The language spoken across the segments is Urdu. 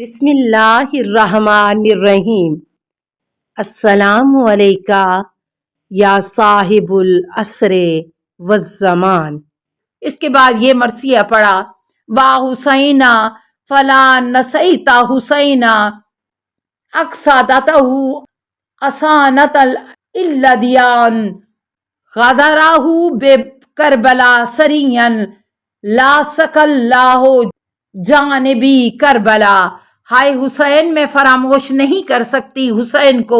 بسم اللہ الرحمن الرحیم۔ السلام علیکہ یا صاحب العصر والزمان۔ اس کے بعد یہ مرثیہ پڑھا، با حسینہ فلا نسیت حسینہ اقصادتہ اسانت الادیان غدرہ بکربلا سرین لا سک اللہ جانبی کربلا۔ ہائے حسین، میں فراموش نہیں کر سکتی حسین کو،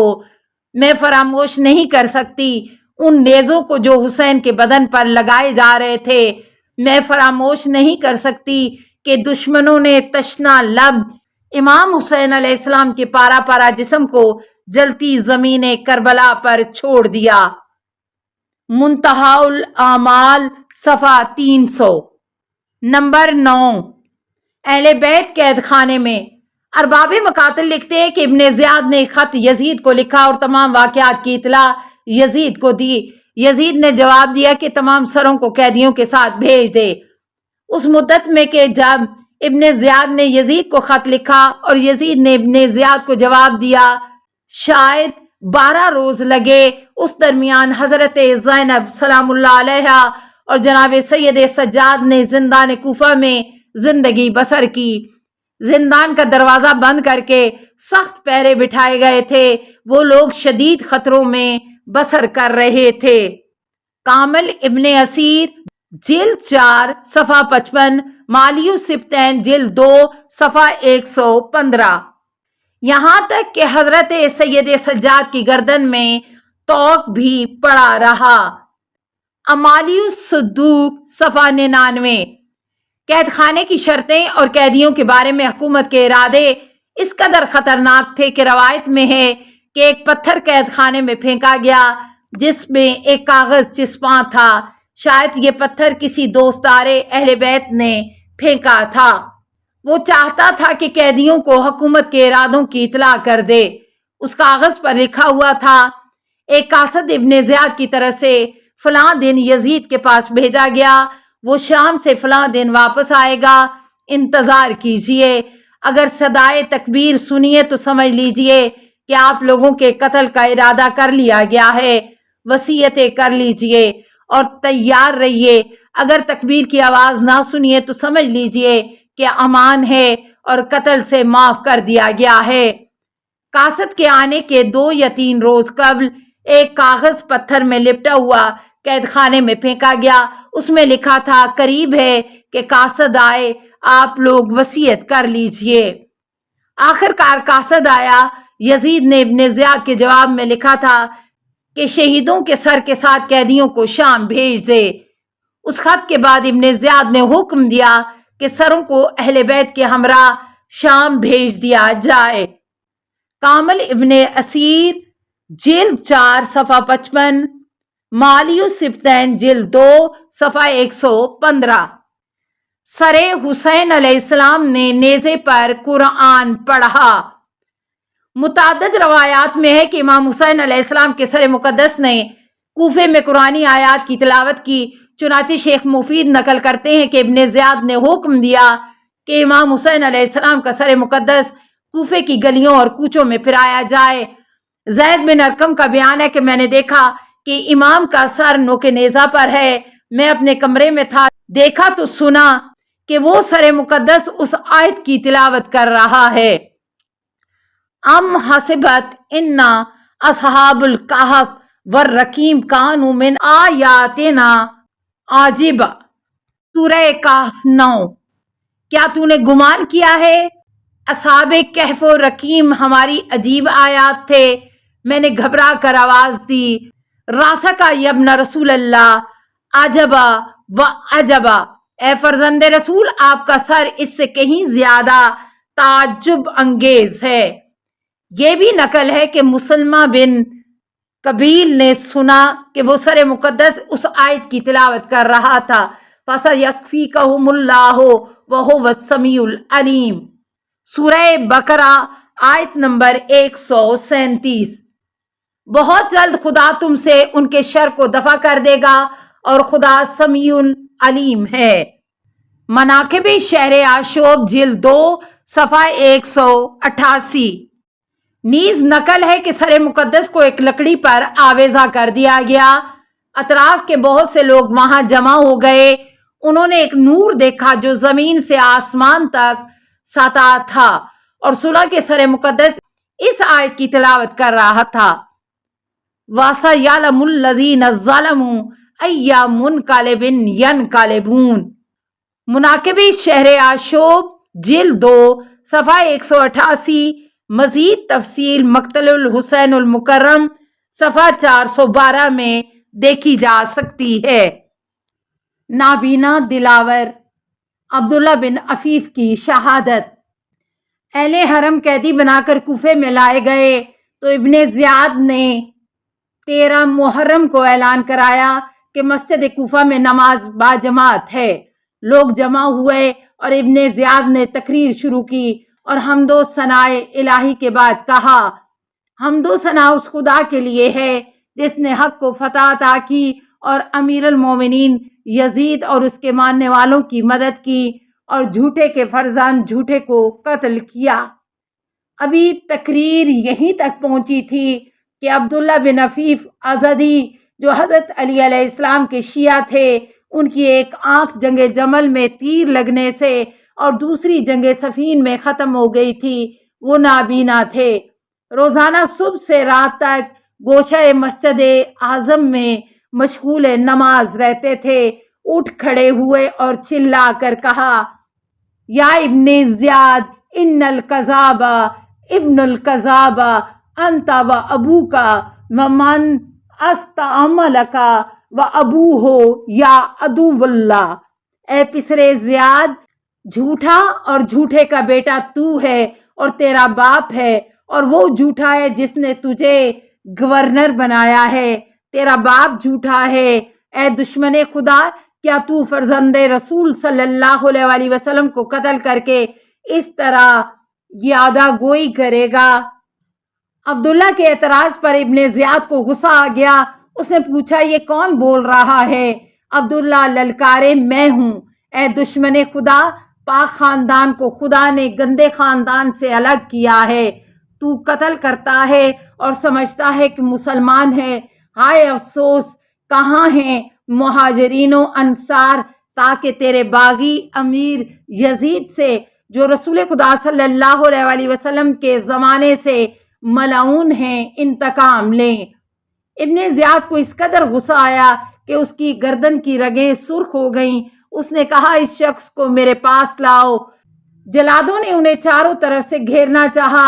میں فراموش نہیں کر سکتی ان نیزوں کو جو حسین کے بدن پر لگائے جا رہے تھے، میں فراموش نہیں کر سکتی کہ دشمنوں نے تشنا لب امام حسین علیہ السلام کے پارا پارا جسم کو جلتی زمین کربلا پر چھوڑ دیا۔ منتہا الاعمال صفحہ 300۔ نمبر 9، اہل بیت قید خانے میں۔ ارباب مقاتل لکھتے ہیں کہ ابن زیاد نے خط یزید کو لکھا اور تمام واقعات کی اطلاع یزید کو دی۔ یزید نے جواب دیا کہ تمام سروں کو قیدیوں کے ساتھ بھیج دے۔ اس مدت میں کہ جب ابن زیاد نے یزید کو خط لکھا اور یزید نے ابن زیاد کو جواب دیا، شاید 12 روز لگے۔ اس درمیان حضرت زینب سلام اللہ علیہا اور جناب سید سجاد نے زندان کوفہ میں زندگی بسر کی۔ زندان کا دروازہ بند کر کے سخت پہرے بٹھائے گئے تھے۔ وہ لوگ شدید خطروں میں بسر کر رہے تھے۔ کامل ابن اسیر جلد 4 صفحہ 55، مالی السبتین جلد 2 صفحہ 115۔ یہاں تک کہ حضرت سید سجاد کی گردن میں توق بھی پڑا رہا۔ امالی الصدوق صفحہ 99۔ قید خانے کی شرطیں اور قیدیوں کے بارے میں حکومت کے ارادے اس قدر خطرناک تھے کہ روایت میں ہے کہ ایک پتھر قید خانے میں پھینکا گیا جس میں ایک کاغذ چسپاں تھا۔ شاید یہ پتھر کسی دوستدار اہل بیت نے پھینکا تھا۔ وہ چاہتا تھا کہ قیدیوں کو حکومت کے ارادوں کی اطلاع کر دے۔ اس کاغذ پر لکھا ہوا تھا، ایک قاصد ابن زیاد کی طرف سے فلاں دن یزید کے پاس بھیجا گیا، وہ شام سے فلاں دن واپس آئے گا، انتظار کیجئے۔ اگر صدائے تکبیر سنیے تو سمجھ لیجئے کہ آپ لوگوں کے قتل کا ارادہ کر لیا گیا ہے۔ وصیتیں کر لیجئے اور تیار رہیے۔ اگر تکبیر کی آواز نہ سنیے تو سمجھ لیجئے کہ امان ہے اور قتل سے معاف کر دیا گیا ہے۔ قاصد کے آنے کے 2 یا 3 روز قبل ایک کاغذ پتھر میں لپٹا ہوا قید خانے میں پھینکا گیا۔ اس میں لکھا تھا، قریب ہے کہ قاصد آئے، آپ لوگ وصیت کر لیجئے۔ آخر کار قاصد آیا۔ یزید نے ابن زیاد کے جواب میں لکھا تھا کہ شہیدوں کے سر کے ساتھ قیدیوں کو شام بھیج دے۔ اس خط کے بعد ابن زیاد نے حکم دیا کہ سروں کو اہل بیت کے ہمراہ شام بھیج دیا جائے۔ کامل ابن اسیر جلد 4 صفحہ 55، مالی السبتین جلد 2 صفحہ 115۔ سر حسین علیہ السلام نے نیزے پر قرآن پڑھا۔ متعدد روایات میں ہے کہ امام حسین علیہ السلام کے سر مقدس نے کوفے میں قرآنی آیات کی تلاوت کی۔ چنانچہ شیخ مفید نقل کرتے ہیں کہ ابن زیاد نے حکم دیا کہ امام حسین علیہ السلام کا سر مقدس کوفے کی گلیوں اور کوچوں میں پھرایا جائے۔ زید بن ارقم کا بیان ہے کہ میں نے دیکھا کہ امام کا سر نوک نیزہ پر ہے۔ میں اپنے کمرے میں تھا، دیکھا تو سنا کہ وہ سر مقدس اس آیت کی تلاوت کر رہا ہے، ام حسبت انا اصحاب الکہف والرقیم کانوا من آیاتنا عجبا۔ سورہ کہف 9۔ کیا تو نے گمان کیا ہے اصحاب کہف و رقیم ہماری عجیب آیات تھے؟ میں نے گھبرا کر آواز دی، راسکا یبن رسول اللہ عجبا و عجبا، اے فرزند رسول، آپ کا سر اس سے کہیں زیادہ تعجب انگیز ہے۔ یہ بھی نقل ہے کہ مسلمہ بن قبیل نے سنا کہ وہ سر مقدس اس آیت کی تلاوت کر رہا تھا، فَسَيَكْفِيكَهُمُ اللَّهُ وَهُوَ السَّمِيعُ الْعَلِيمُ۔ سورہ بقرہ آیت نمبر 137۔ بہت جلد خدا تم سے ان کے شر کو دفع کر دے گا اور خدا سمیع علیم ہے۔ مناقب شہر آشوب جلد 2 صفحہ 188۔ نیز نقل ہے کہ سر مقدس کو ایک لکڑی پر آویزہ کر دیا گیا۔ اطراف کے بہت سے لوگ وہاں جمع ہو گئے۔ انہوں نے ایک نور دیکھا جو زمین سے آسمان تک سطح تھا، اور سنا کہ سر مقدس اس آیت کی تلاوت کر رہا تھا، وَسَيَعْلَمُ الَّذِينَ ظَلَمُوا أَيَّ مُنقَلِبٍ يَنقَلِبُونَ۔ مناقب شہر آشوب جلد 2 صفحہ 188۔ مزید تفصیل مقتل الحسین المکرم صفحہ 412 میں دیکھی جا سکتی ہے۔ نابینا دلاور عبداللہ بن عفیف کی شہادت۔ اہل حرم قیدی بنا کر کوفے میں لائے گئے تو ابن زیاد نے 13 محرم کو اعلان کرایا کہ مسجد کوفہ میں نماز باجماعت ہے۔ لوگ جمع ہوئے اور ابن زیاد نے تقریر شروع کی اور حمد و ثناء الہی کے بعد کہا، حمد و ثناء اس خدا کے لیے ہے جس نے حق کو فتح عطا کی اور امیر المومنین یزید اور اس کے ماننے والوں کی مدد کی اور جھوٹے کے فرزند جھوٹے کو قتل کیا۔ ابھی تقریر یہیں تک پہنچی تھی کہ عبداللہ بن عفیف ازدی جو حضرت علی علیہ السلام کے شیعہ تھے، ان کی ایک آنکھ جنگ جمل میں تیر لگنے سے اور دوسری جنگ صفین میں ختم ہو گئی تھی۔ وہ نابینا تھے۔ روزانہ صبح سے رات تک گوشہ مسجد اعظم میں مشغول نماز رہتے تھے۔ اٹھ کھڑے ہوئے اور چلا کر کہا، یا ابن زیاد ان الکذاب ابن الکذاب انت و ابوک و من استعملک و ابوہ یا عدو اللہ۔ اے پسرے زیاد، جھوٹا اور جھوٹے کا بیٹا تو ہے اور تیرا باپ ہے، اور وہ جھوٹا ہے جس نے تجھے گورنر بنایا ہے۔ تیرا باپ جھوٹا ہے۔ اے دشمن خدا، کیا تو فرزند رسول صلی اللہ علیہ وآلہ وسلم کو قتل کر کے اس طرح یادہ گوئی کرے گا؟ عبداللہ کے اعتراض پر ابن زیاد کو غصہ آ گیا۔ اس نے پوچھا، یہ کون بول رہا ہے؟ عبداللہ للکارے، میں ہوں۔ اے دشمن خدا، پاک خاندان کو خدا نے گندے خاندان سے الگ کیا ہے۔ تو قتل کرتا ہے اور سمجھتا ہے کہ مسلمان ہے۔ ہائے افسوس، کہاں ہیں مہاجرین و انصار تاکہ تیرے باغی امیر یزید سے جو رسول خدا صلی اللہ علیہ وآلہ وسلم کے زمانے سے ملعون ہیں انتقام لیں۔ ابن زیاد کو اس قدر غصہ آیا کہ اس کی گردن کی رگیں سرخ ہو گئیں۔ اس نے کہا، اس شخص کو میرے پاس لاؤ۔ جلادوں نے انہیں چاروں طرف سے گھیرنا چاہا،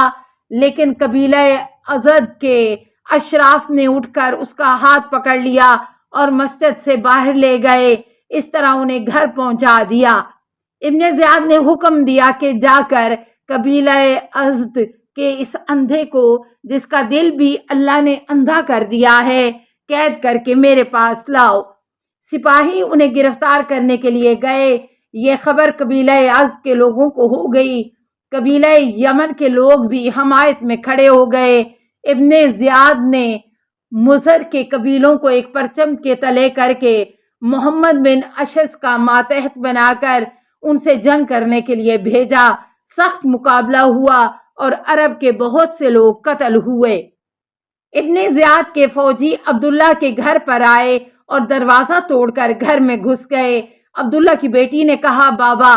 لیکن قبیلہ ازد کے اشراف نے اٹھ کر اس کا ہاتھ پکڑ لیا اور مسجد سے باہر لے گئے۔ اس طرح انہیں گھر پہنچا دیا۔ ابن زیاد نے حکم دیا کہ جا کر قبیلہ ازد کہ اس اندھے کو، جس کا دل بھی اللہ نے اندھا کر دیا ہے، قید کر کے میرے پاس لاؤ۔ سپاہی انہیں گرفتار کرنے کے لیے گئے۔ یہ خبر قبیلہ ازد کے لوگوں کو ہو گئی۔ قبیلہ یمن کے لوگ بھی حمایت میں کھڑے ہو گئے۔ ابن زیاد نے مضر کے قبیلوں کو ایک پرچم کے تلے کر کے محمد بن اشعث کا ماتحت بنا کر ان سے جنگ کرنے کے لیے بھیجا۔ سخت مقابلہ ہوا اور عرب کے بہت سے لوگ قتل ہوئے۔ ابن زیاد کے فوجی عبداللہ کے گھر پر آئے اور دروازہ توڑ کر گھر میں گھس گئے۔ عبداللہ کی بیٹی نے کہا، بابا،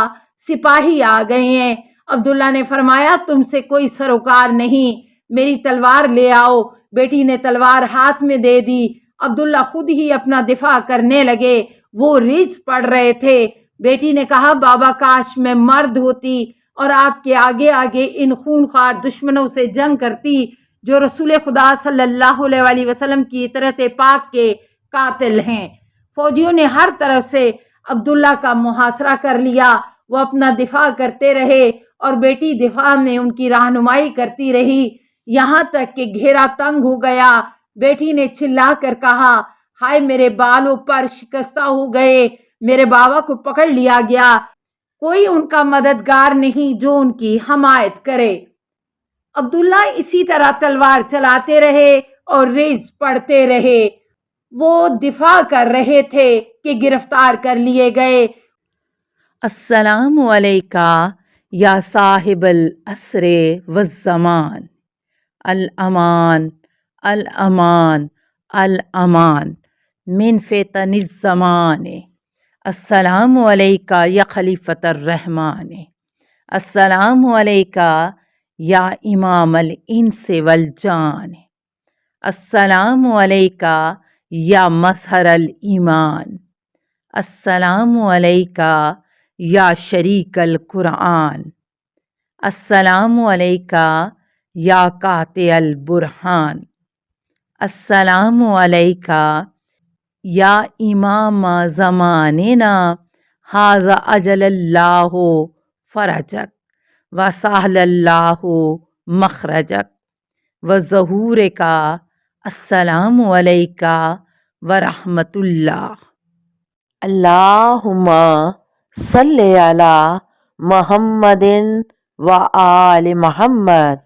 سپاہی آ گئے ہیں۔ عبداللہ نے فرمایا، تم سے کوئی سروکار نہیں، میری تلوار لے آؤ۔ بیٹی نے تلوار ہاتھ میں دے دی۔ عبداللہ خود ہی اپنا دفاع کرنے لگے۔ وہ رجز پڑھ رہے تھے۔ بیٹی نے کہا، بابا، کاش میں مرد ہوتی اور آپ کے آگے آگے ان خونخوار دشمنوں سے جنگ کرتی جو رسول خدا صلی اللہ علیہ وآلہ وسلم کی اطرت پاک کے قاتل ہیں۔ فوجیوں نے ہر طرف سے عبداللہ کا محاصرہ کر لیا۔ وہ اپنا دفاع کرتے رہے اور بیٹی دفاع میں ان کی رہنمائی کرتی رہی، یہاں تک کہ گھیرا تنگ ہو گیا۔ بیٹی نے چلا کر کہا، ہائے میرے بالوں پر شکستہ ہو گئے، میرے بابا کو پکڑ لیا گیا، کوئی ان کا مددگار نہیں جو ان کی حمایت کرے۔ عبداللہ اسی طرح تلوار چلاتے رہے اور رجز پڑھتے رہے۔ وہ دفاع کر رہے تھے کہ گرفتار کر لیے گئے۔ السلام علیکہ یا صاحب العصر والزمان، الامان الامان الامان من فتن الزمان، السلام علیکہ یا خلیفۃ الرحمن، السلام علیکہ یا امام الانس والجان، السلام علیکہ یا مظہر الایمان، السلام علیکہ یا شریک القرآن، السلام علیکہ یا قاطع البرہان، السلام علیکہ یا امام زماننا ھذا اجل اللہ فرجک وسہل اللہ مخرجک وظہورک، السلام علیکہ ورحمۃ اللہ۔ اللہم صلی علی محمد و آل محمد۔